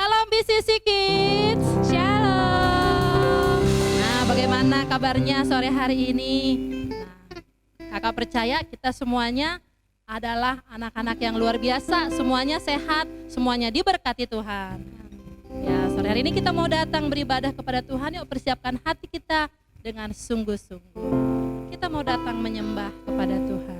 Shalom BCC Kids. Shalom. Nah, bagaimana kabarnya sore hari ini? Nah, kakak percaya kita semuanya adalah anak-anak yang luar biasa, semuanya sehat, semuanya diberkati Tuhan. Ya, sore hari ini kita mau datang beribadah kepada Tuhan. Yuk persiapkan hati kita dengan sungguh-sungguh. Kita mau datang menyembah kepada Tuhan.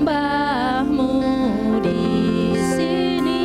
Menyembahmu di sini.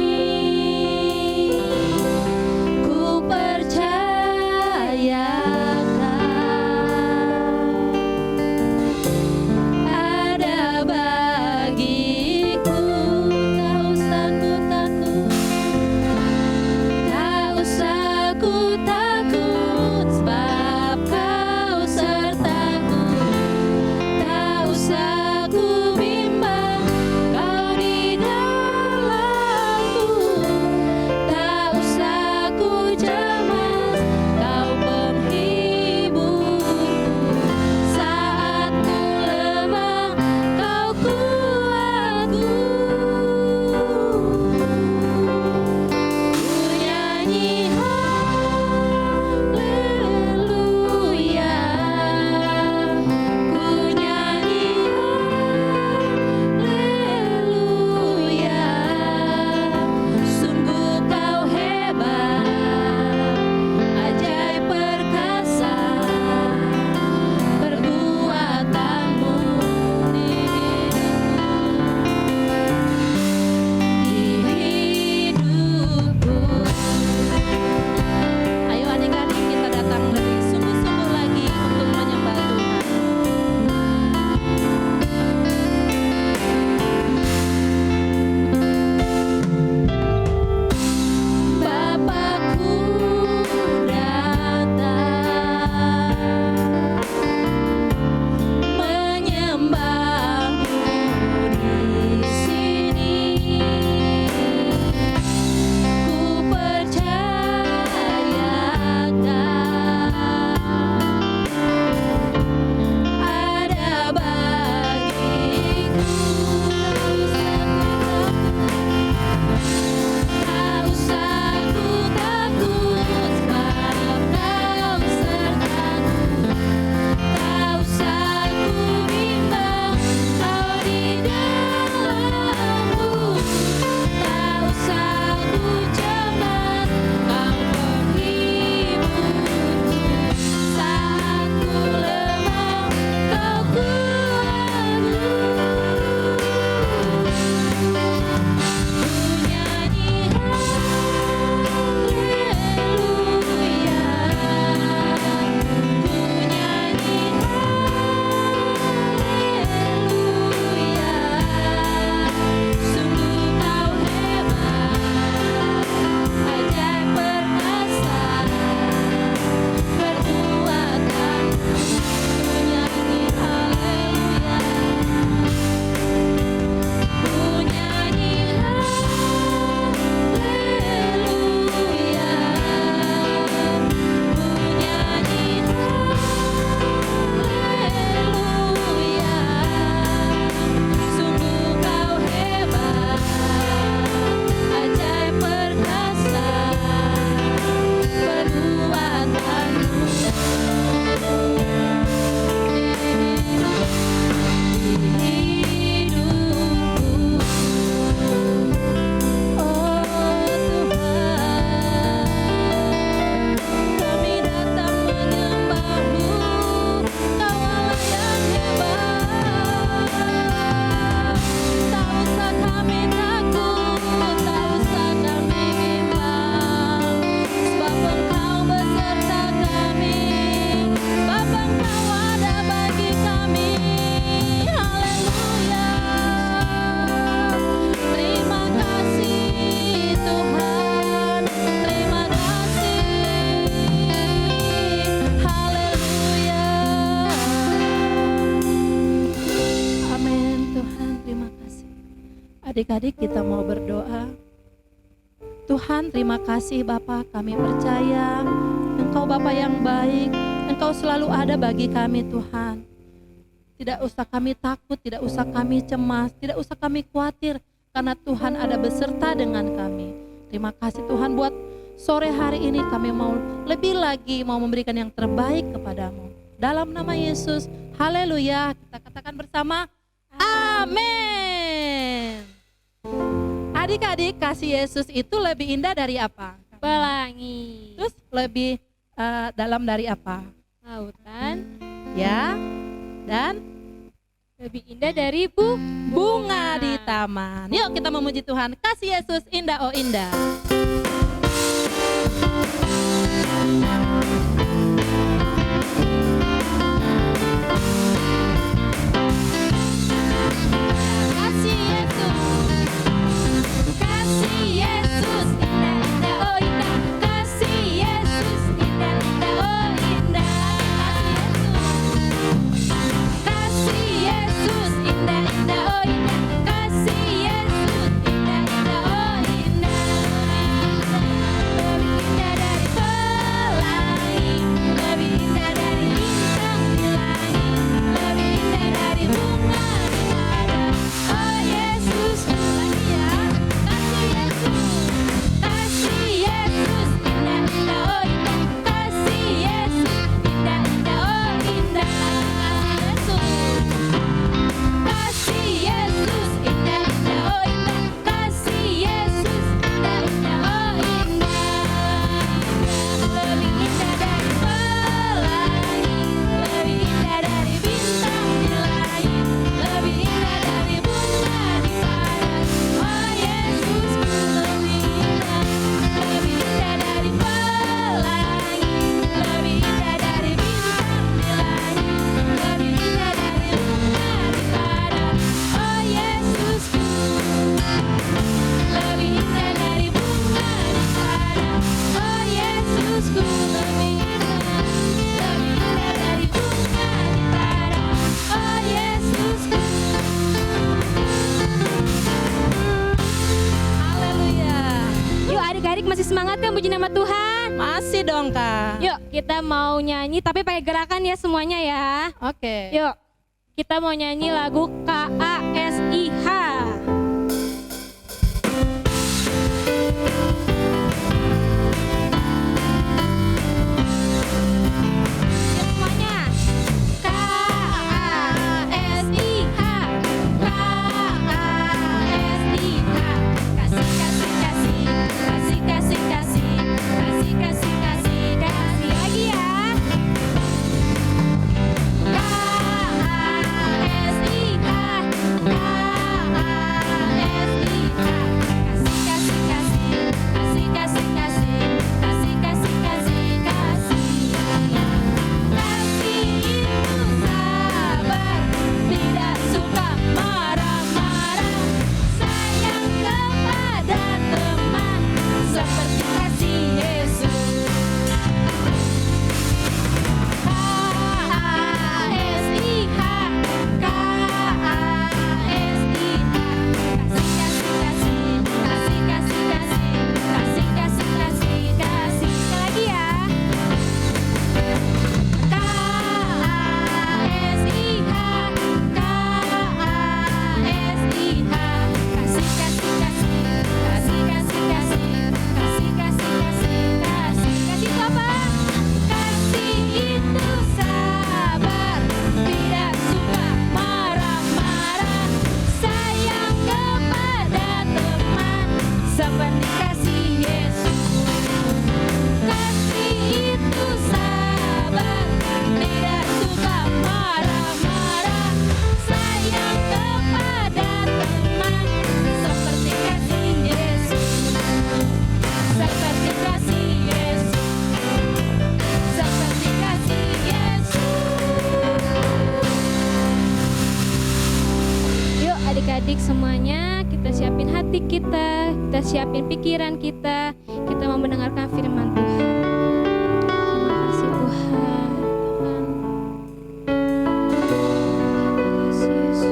Adik-adik kita mau berdoa. Tuhan, terima kasih Bapa, kami percaya Engkau Bapa yang baik, Engkau selalu ada bagi kami Tuhan. Tidak usah kami takut, tidak usah kami cemas, tidak usah kami khawatir, karena Tuhan ada beserta dengan kami. Terima kasih Tuhan buat sore hari ini kami mau lebih lagi mau memberikan yang terbaik kepadamu. Dalam nama Yesus, haleluya. Kita katakan bersama, amin. Adik-adik, kasih Yesus itu lebih indah dari apa? Pelangi. Terus lebih dalam dari apa? Lautan. Ya, dan Lebih indah dari bunga di taman. Yuk kita memuji Tuhan. Kasih Yesus indah, oh indah. Kasih Yesus, kasih Yesus indah, indah, oh indah. Kasih Yesus indah, indah, oh indah. Kasih Yesus indah, indah, oh indah. Kasih Yesus indah, indah, oh indah. Lebih indah dari pelangi, lebih indah dari bintang di langit, lebih indah dari bunga di padang. Oh Yesus, lagi ya. Kasih Yesus indah, indah, oh indah. Kasih Yesus indah, indah, oh indah. Kasih Yesus indah, indah, oh indah. Kasih Yesus indah, indah, oh indah. Lebih indah dari pelangi, lebih indah dari bintang di langit, lebih indah dari bunga di padang. Oh Yesus, lebih indah dari pelangi, lebih indah dari bintang di langit, lebih indah dari bunga di padang. Oh Yesusku, lebih indah dari bunga di padang. Oh Yesusku, lebih indah dari bunga di padang. Oh Yesusku. Haleluya. Yuk adik-adik masih semangat kan puji nama Tuhan? Masih dong Kak. Yuk kita mau nyanyi tapi pakai gerakan ya semuanya ya. Oke. Yuk kita mau nyanyi lagu KASIH. Yuk semuanya. KASIH, KASIH. Kasih, kasih, kasih, kasih, kasih, kasih, kasih, kasih, kasih, kasih. Lagi ya. KASIH, adik-adik semuanya, kita siapin hati kita siapin pikiran kita mau mendengarkan firman Tuhan. Terima kasih Tuhan. Terima kasih Yesus.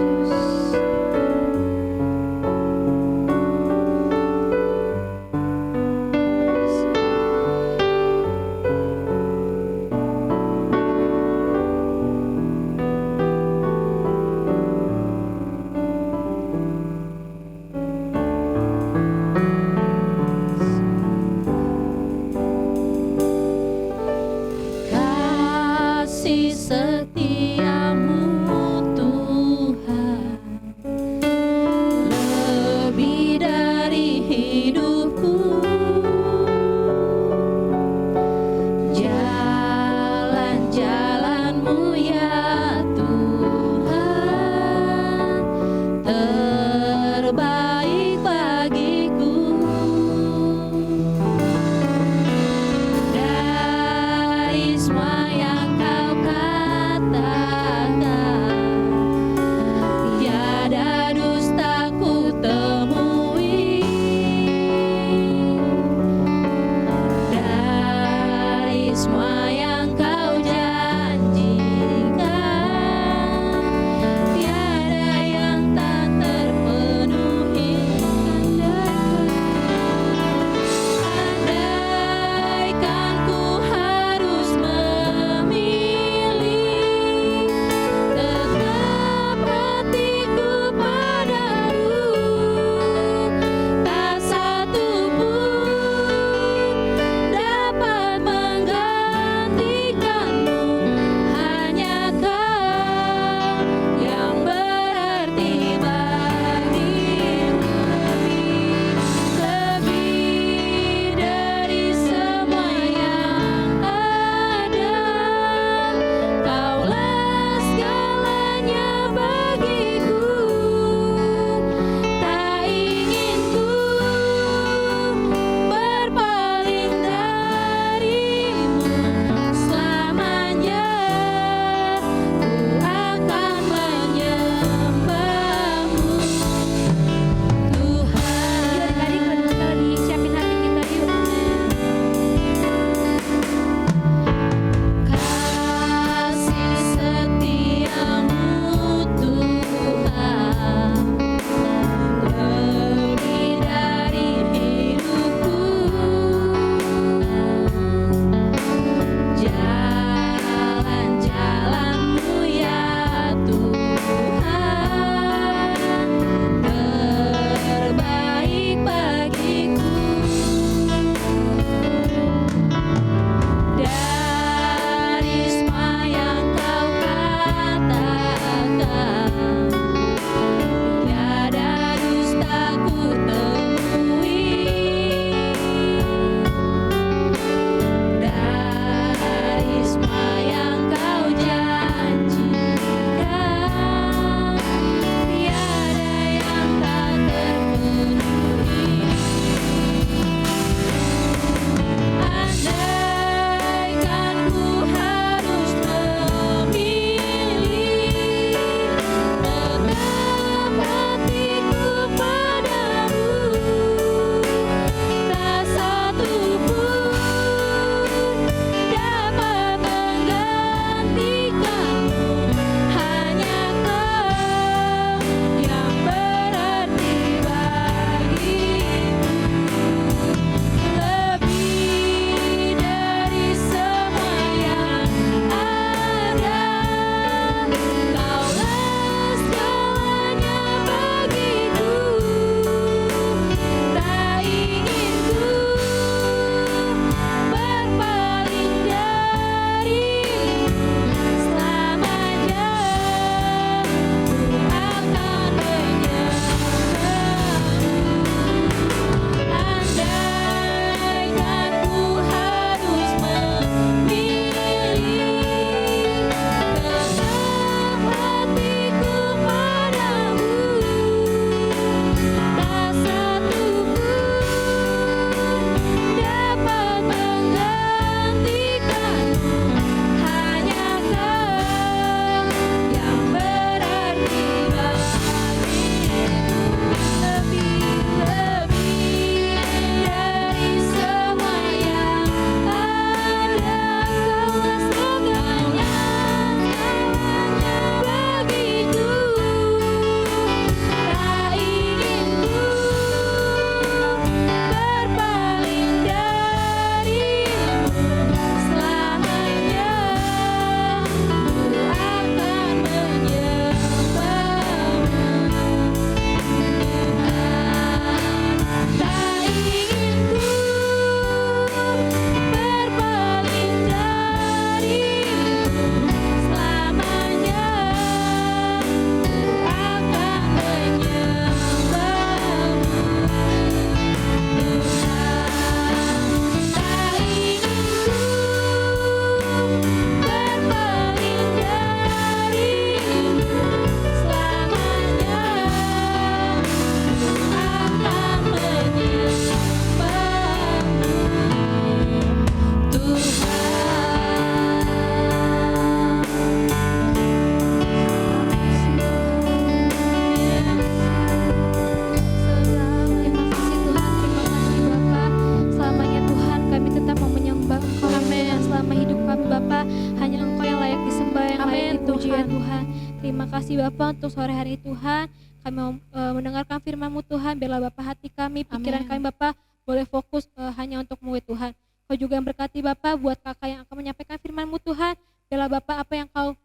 Tuhan. Terima kasih Bapak untuk sore hari Tuhan. Kami mau mendengarkan firman-Mu Tuhan. Biarlah Bapak hati kami, pikiran kami Bapak boleh fokus hanya untuk-Mu Tuhan. Kau juga yang berkati Bapak buat kakak yang akan menyampaikan firman-Mu Tuhan. Biarlah Bapak apa yang Kau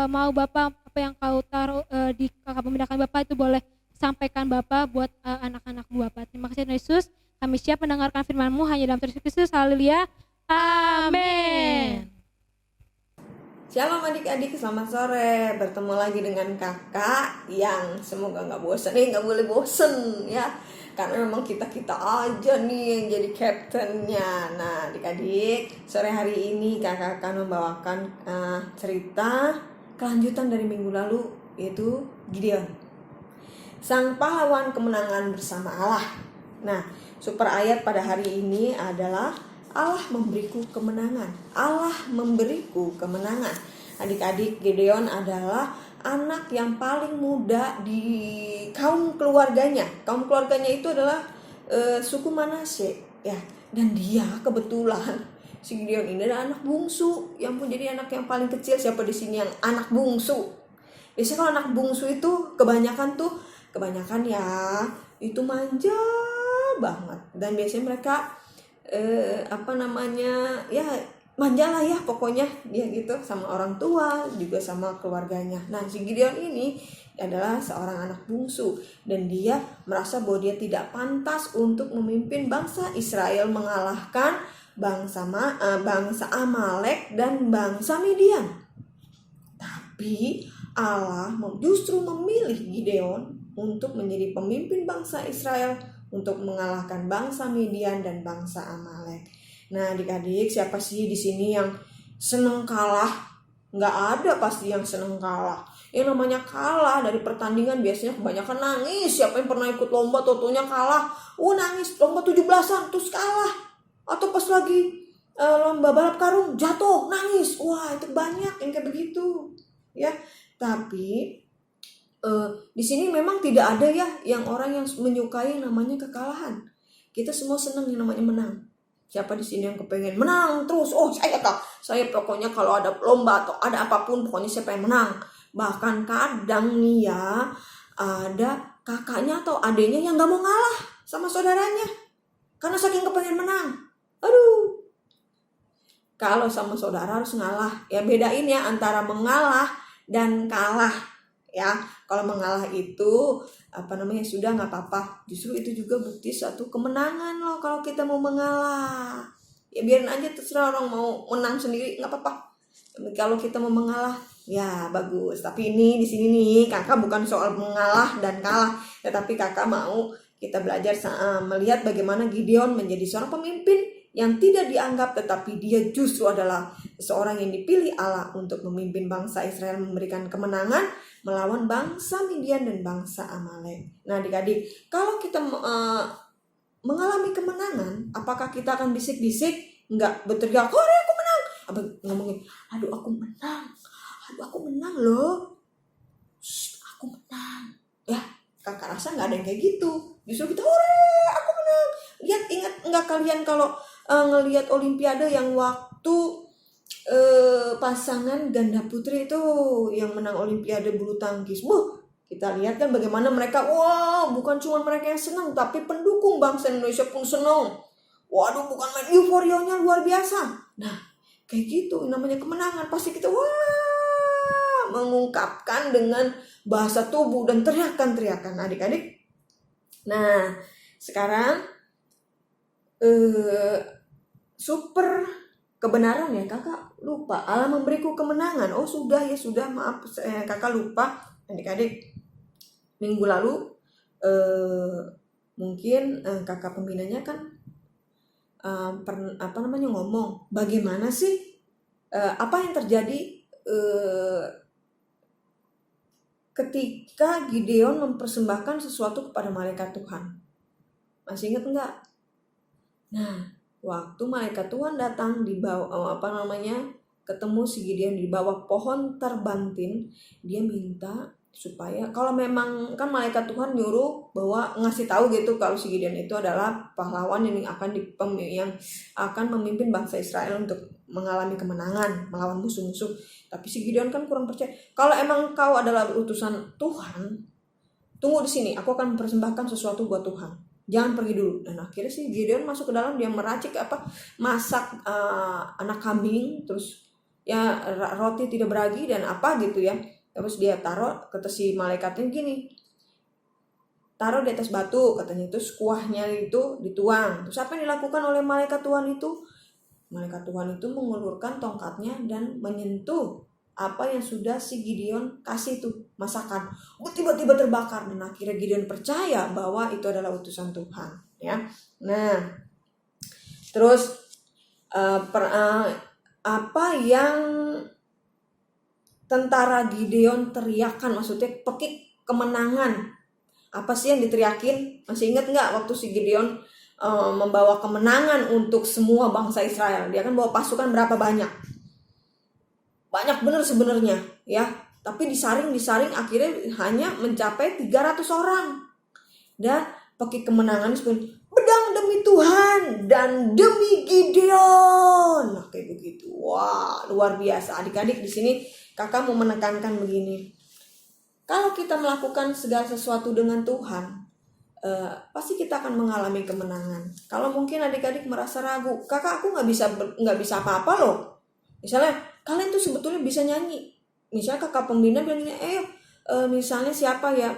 mau Bapak, apa yang Kau taruh di kakak memindahkan Bapak itu boleh sampaikan Bapak buat anak-anak-Mu Bapak. Terima kasih Tuhan Yesus. Kami siap mendengarkan firman-Mu hanya dalam Tuhan Yesus Kristus. Haleluya. Amin. Shalom adik-adik, selamat sore. Bertemu lagi dengan kakak yang semoga gak bosan. Gak boleh bosen ya, karena memang kita-kita aja nih yang jadi kaptennya. Nah adik-adik, sore hari ini kakak akan membawakan cerita kelanjutan dari minggu lalu, yaitu Gideon, sang pahlawan kemenangan bersama Allah. Nah, super ayat pada hari ini adalah Allah memberiku kemenangan. Allah memberiku kemenangan. Adik-adik, Gideon adalah anak yang paling muda di kaum keluarganya. Kaum keluarganya itu adalah suku Manase, ya. Dan dia kebetulan si Gideon ini adalah anak bungsu. Yang pun jadi anak yang paling kecil. Siapa di sini yang anak bungsu? Biasanya kalau anak bungsu itu kebanyakan ya itu manja banget. Dan biasanya mereka ya manja lah ya pokoknya dia gitu sama orang tua juga sama keluarganya. Nah si Gideon ini adalah seorang anak bungsu dan dia merasa bahwa dia tidak pantas untuk memimpin bangsa Israel mengalahkan bangsa Amalek dan bangsa Midian. Tapi Allah justru memilih Gideon untuk menjadi pemimpin bangsa Israel untuk mengalahkan bangsa Midian dan bangsa Amalek. Nah, adik-adik, siapa sih di sini yang seneng kalah? Nggak ada pasti yang seneng kalah. Yang namanya kalah dari pertandingan biasanya kebanyakan nangis. Siapa yang pernah ikut lomba, totonya kalah? Nangis, lomba 17-an, terus kalah. Atau pas lagi lomba balap karung, jatuh, nangis. Wah, itu banyak yang kayak begitu. Ya, tapi di sini memang tidak ada ya yang orang yang menyukai yang namanya kekalahan. Kita semua senang yang namanya menang. Siapa di sini yang kepengen menang terus? Saya pokoknya kalau ada lomba atau ada apapun pokoknya saya pengen menang. Bahkan kadang nih ya ada kakaknya atau adiknya yang gak mau ngalah sama saudaranya karena saking kepengen menang. Aduh. Kalau sama saudara harus ngalah. Ya bedain ya antara mengalah dan kalah. Ya, kalau mengalah itu sudah nggak apa-apa. Justru itu juga bukti suatu kemenangan loh kalau kita mau mengalah. Ya biarin aja terserah orang mau menang sendiri nggak apa-apa. Kalau kita mau mengalah, ya bagus. Tapi ini di sini nih kakak bukan soal mengalah dan kalah, tetapi kakak mau kita belajar melihat bagaimana Gideon menjadi seorang pemimpin yang tidak dianggap, tetapi dia justru adalah seorang yang dipilih Allah untuk memimpin bangsa Israel memberikan kemenangan melawan bangsa Midian dan bangsa Amalek. Nah adik-adik, kalau kita mengalami kemenangan, apakah kita akan bisik-bisik? Enggak, berteriak, "Hore, aku menang!" Abang ngomongin, "Aduh aku menang loh. Aku menang." Ya, kakak rasa nggak ada yang kayak gitu. Justru kita, "Hore, aku menang." Ingat nggak kalian kalau ngelihat Olimpiade yang waktu pasangan ganda putri itu yang menang Olimpiade bulu tangkis. Kita lihat kan bagaimana mereka, bukan cuma mereka yang senang, tapi pendukung bangsa Indonesia pun senang. Waduh, bukan main, euforianya luar biasa. Nah, kayak gitu namanya kemenangan. Pasti kita mengungkapkan dengan bahasa tubuh dan teriakan-teriakan adik-adik. Nah, sekarang super kebenaran ya, kakak lupa. Allah memberiku kemenangan. Sudah, maaf kakak lupa. Adik-adik, minggu lalu mungkin kakak pembinanya kan ngomong bagaimana sih apa yang terjadi ketika Gideon mempersembahkan sesuatu kepada malaikat Tuhan. Masih ingat enggak? Nah, waktu malaikat Tuhan datang di bawah ketemu si Gideon di bawah pohon terbantin, dia minta supaya kalau memang kan malaikat Tuhan nyuruh bahwa ngasih tahu gitu kalau si Gideon itu adalah pahlawan yang akan memimpin bangsa Israel untuk mengalami kemenangan melawan musuh-musuh. Tapi si Gideon kan kurang percaya. Kalau emang kau adalah utusan Tuhan, tunggu di sini, aku akan mempersembahkan sesuatu buat Tuhan. Jangan pergi dulu. Dan akhirnya si Gideon masuk ke dalam, dia meracik masak anak kambing, terus ya roti tidak beragi dan apa gitu ya. Terus dia taruh, kata si malaikatnya gini, taruh di atas batu katanya, itu kuahnya itu dituang. Terus apa yang dilakukan oleh malaikat Tuhan itu? Malaikat Tuhan itu mengulurkan tongkatnya dan menyentuh apa yang sudah si Gideon kasih tuh masakan. Tiba-tiba terbakar, dan akhirnya Gideon percaya bahwa itu adalah utusan Tuhan ya. Nah, terus apa yang tentara Gideon teriakan, maksudnya pekik kemenangan, apa sih yang diteriakin? Masih ingat nggak waktu si Gideon membawa kemenangan untuk semua bangsa Israel? Dia kan bawa pasukan berapa banyak? Banyak bener sebenarnya ya. Tapi disaring akhirnya hanya mencapai 300 orang. Dan pakai kemenangan seperti pedang demi Tuhan dan demi Gideon. Nah, kayak begitu. Wah, luar biasa. Adik-adik, di sini kakak mau menekankan begini. Kalau kita melakukan segala sesuatu dengan Tuhan, pasti kita akan mengalami kemenangan. Kalau mungkin adik-adik merasa ragu, kakak aku nggak bisa apa-apa loh. Misalnya kalian tuh sebetulnya bisa nyanyi. Misalnya kakak pembina bilang gini, misalnya siapa ya?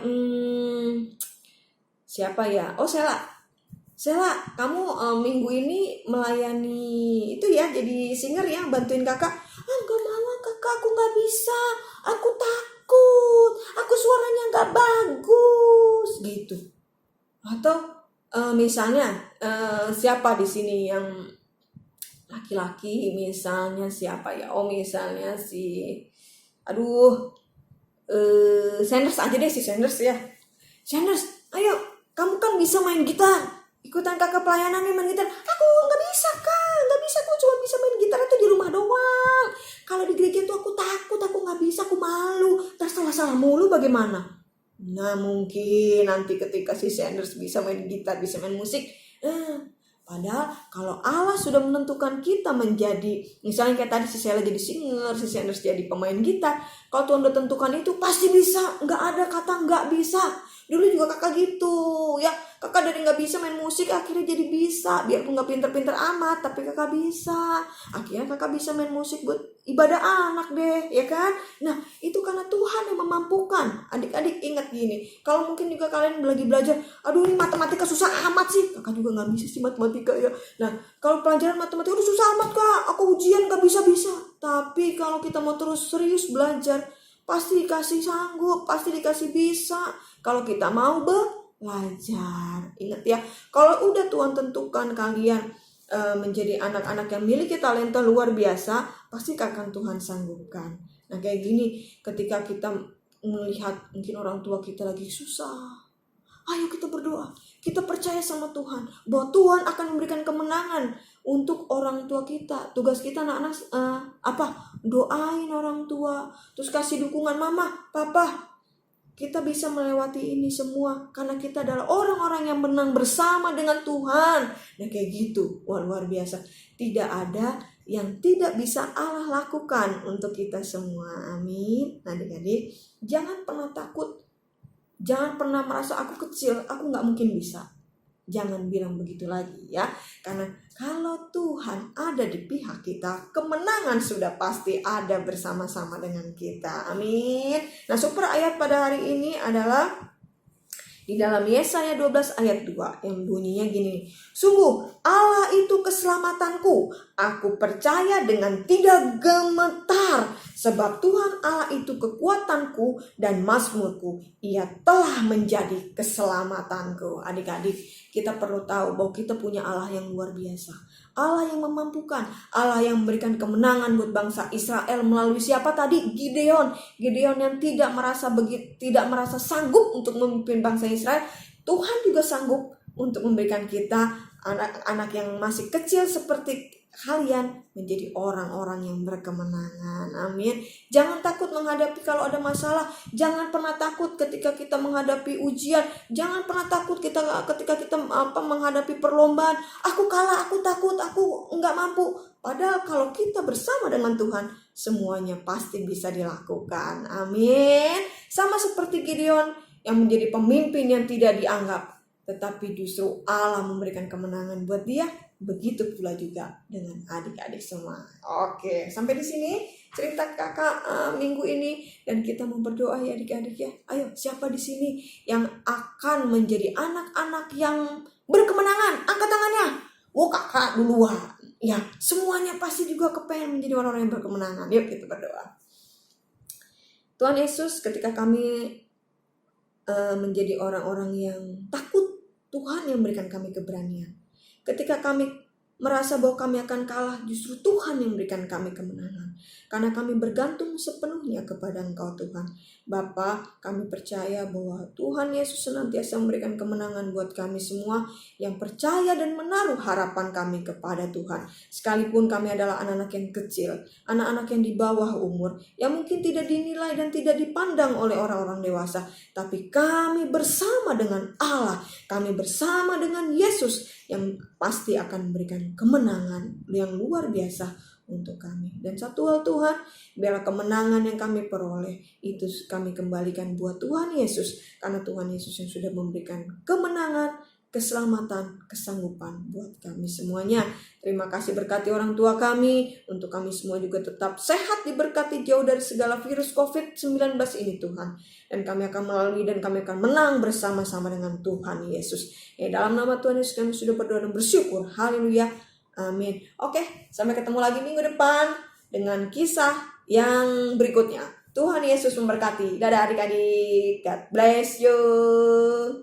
Oh, Sela, kamu minggu ini melayani itu ya, jadi singer ya, bantuin kakak. Nggak mau kakak, aku nggak bisa, aku takut, aku suaranya nggak bagus gitu. Atau misalnya siapa di sini yang laki-laki, misalnya siapa ya? Oh, misalnya Sanders aja deh, si Sanders ya. Sanders, ayo, kamu kan bisa main gitar, ikutan kakak pelayanannya main gitar. Aku nggak bisa kak, aku cuma bisa main gitar itu di rumah doang. Kalau di gereja tuh aku takut, aku nggak bisa, aku malu. Terus salah mulu bagaimana? Nah, mungkin nanti ketika si Sanders bisa main gitar, bisa main musik, padahal kalau Allah sudah menentukan kita menjadi, misalnya kayak tadi si Sela jadi singer, si Sanders jadi pemain gitar, kalau Tuhan udah tentukan itu pasti bisa, nggak ada kata nggak bisa. Dulu juga kakak gitu ya, kakak dari nggak bisa main musik akhirnya jadi bisa, biarpun nggak pinter-pinter amat tapi kakak bisa, akhirnya kakak bisa main musik buat ibadah anak deh ya kan. Nah, itu karena Tuhan yang memampukan. Adik-adik ingat gini, kalau mungkin juga kalian lagi belajar, aduh ini matematika susah amat sih, kakak juga nggak bisa sih matematika ya. Nah, kalau pelajaran matematika udah susah amat kak, aku ujian nggak bisa. Tapi kalau kita mau terus serius belajar, pasti dikasih sanggup, pasti dikasih bisa. Kalau kita mau belajar, ingat ya, kalau udah Tuhan tentukan kalian menjadi anak-anak yang miliki talenta luar biasa, pasti akan Tuhan sanggupkan. Nah, kayak gini, ketika kita melihat mungkin orang tua kita lagi susah, ayo kita berdoa, kita percaya sama Tuhan bahwa Tuhan akan memberikan kemenangan untuk orang tua kita. Tugas kita anak-anak doain orang tua, terus kasih dukungan, mama, papa. Kita bisa melewati ini semua karena kita adalah orang-orang yang menang bersama dengan Tuhan. Nah, kayak gitu. Wah, luar biasa. Tidak ada yang tidak bisa Allah lakukan untuk kita semua. Amin. Nah, adik-adik, jangan pernah takut. Jangan pernah merasa aku kecil, aku gak mungkin bisa. Jangan bilang begitu lagi ya. Karena kalau Tuhan ada di pihak kita, kemenangan sudah pasti ada bersama-sama dengan kita. Amin. Nah, super ayat pada hari ini adalah di dalam Yesaya 12 ayat 2 yang bunyinya gini. Sungguh Allah itu keselamatanku, aku percaya dengan tidak gemetar, sebab Tuhan Allah itu kekuatanku dan mazmurku, Ia telah menjadi keselamatanku. Adik-adik, kita perlu tahu bahwa kita punya Allah yang luar biasa, Allah yang memampukan, Allah yang memberikan kemenangan buat bangsa Israel melalui siapa tadi? Gideon yang tidak merasa sanggup untuk memimpin bangsa Israel. Tuhan juga sanggup untuk memberikan kita anak-anak yang masih kecil seperti kalian menjadi orang-orang yang berkemenangan. Amin. Jangan takut menghadapi kalau ada masalah. Jangan pernah takut ketika kita menghadapi ujian. Jangan pernah takut ketika kita menghadapi perlombaan. Aku kalah, aku takut, aku enggak mampu. Padahal kalau kita bersama dengan Tuhan, semuanya pasti bisa dilakukan. Amin. Sama seperti Gideon yang menjadi pemimpin yang tidak dianggap, tetapi justru Allah memberikan kemenangan buat dia. Begitu pula juga dengan adik-adik semua. Oke, sampai di sini cerita kakak minggu ini, dan kita mau berdoa ya adik-adik ya. Ayo, siapa di sini yang akan menjadi anak-anak yang berkemenangan? Angkat tangannya. Oh, kakak duluan. Ya, semuanya pasti juga kepengen menjadi orang-orang yang berkemenangan. Yuk kita berdoa. Tuhan Yesus, ketika kami menjadi orang-orang yang takut, Tuhan yang memberikan kami keberanian. Ketika kami merasa bahwa kami akan kalah, justru Tuhan yang memberikan kami kemenangan. Karena kami bergantung sepenuhnya kepada Engkau Tuhan. Bapa, kami percaya bahwa Tuhan Yesus senantiasa memberikan kemenangan buat kami semua yang percaya dan menaruh harapan kami kepada Tuhan. Sekalipun kami adalah anak-anak yang kecil, anak-anak yang di bawah umur, yang mungkin tidak dinilai dan tidak dipandang oleh orang-orang dewasa, tapi kami bersama dengan Allah, kami bersama dengan Yesus yang pasti akan memberikan kemenangan yang luar biasa untuk kami. Dan satu hal Tuhan, biarlah kemenangan yang kami peroleh itu kami kembalikan buat Tuhan Yesus, karena Tuhan Yesus yang sudah memberikan kemenangan, keselamatan, kesanggupan buat kami semuanya. Terima kasih, berkati orang tua kami, untuk kami semua juga tetap sehat, diberkati, jauh dari segala virus COVID-19 ini Tuhan. Dan kami akan melalui dan kami akan menang bersama-sama dengan Tuhan Yesus. Dalam nama Tuhan Yesus kami sudah berdoa dan bersyukur. Haleluya. Amin. Oke, sampai ketemu lagi minggu depan dengan kisah yang berikutnya. Tuhan Yesus memberkati. Dadah adik-adik. God bless you.